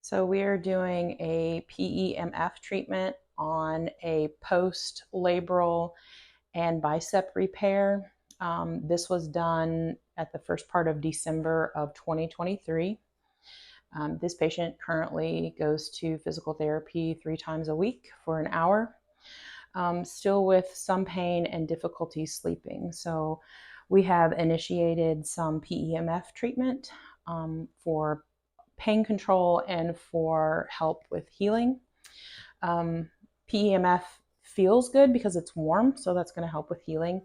So we are doing a PEMF treatment on a post-labral and bicep repair. This was done at the first part of December of 2023. This patient currently goes to physical therapy 3 times a week for an hour, still with some pain and difficulty sleeping. So we have initiated some PEMF treatment for pain control and for help with healing. PEMF feels good because it's warm, so that's going to help with healing.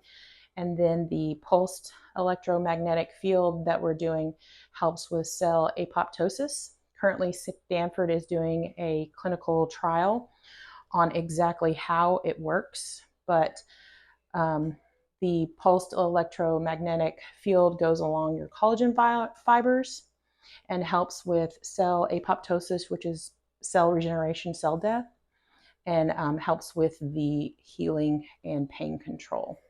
And then the pulsed electromagnetic field that we're doing helps with cell apoptosis. Currently, Stanford is doing a clinical trial on exactly how it works, but the pulsed electromagnetic field goes along your collagen fibers and helps with cell apoptosis, which is cell regeneration, cell death, and helps with the healing and pain control.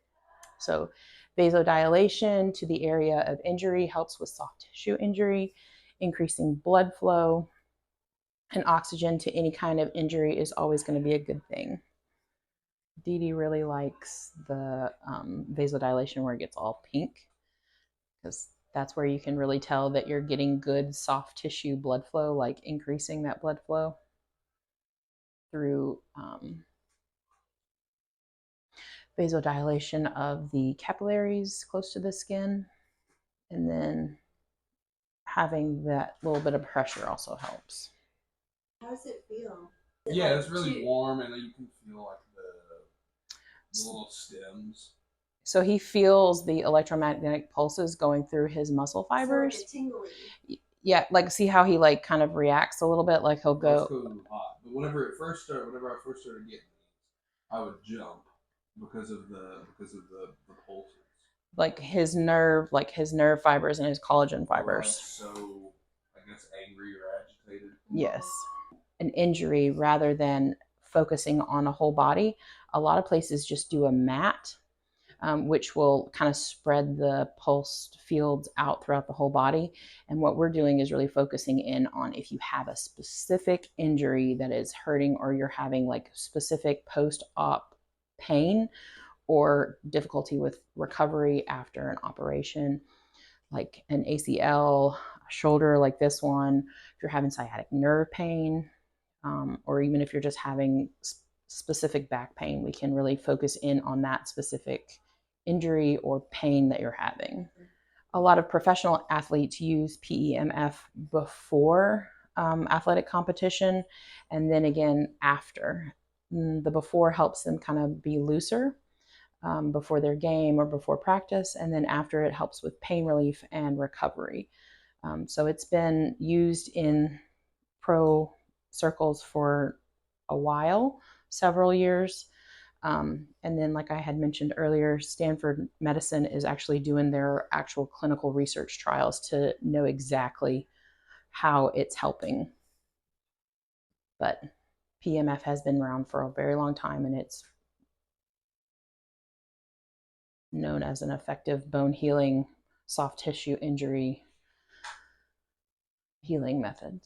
So vasodilation to the area of injury helps with soft tissue injury, increasing blood flow, and oxygen to any kind of injury is always going to be a good thing. Dee Dee really likes the vasodilation where it gets all pink, because that's where you can really tell that you're getting good soft tissue blood flow, like increasing that blood flow through vasodilation of the capillaries close to the skin. And then having that little bit of pressure also helps. How does it feel? Yeah, it's really warm, and you can feel like the little stems. So he feels the electromagnetic pulses going through his muscle fibers. So like a tingling. Yeah, like see how he like kind of reacts a little bit, like he'll go. It's cool hot, but whenever I first started getting these, I would jump because of the pulses. Like his nerve fibers and his collagen fibers. Like so, I guess angry or agitated. Yes. An injury rather than focusing on a whole body. A lot of places just do a mat, which will kind of spread the pulsed fields out throughout the whole body. And what we're doing is really focusing in on if you have a specific injury that is hurting, or you're having like specific post-op pain or difficulty with recovery after an operation, like an ACL, a shoulder like this one, if you're having sciatic nerve pain, or even if you're just having specific back pain, we can really focus in on that specific injury or pain that you're having. A lot of professional athletes use PEMF before athletic competition, and then again after. The before helps them kind of be looser before their game or before practice, and then after it helps with pain relief and recovery. So it's been used in pro circles for a while, several years. And then, like I had mentioned earlier, Stanford Medicine is actually doing their actual clinical research trials to know exactly how it's helping. But PEMF has been around for a very long time, and it's known as an effective bone healing, soft tissue injury healing method.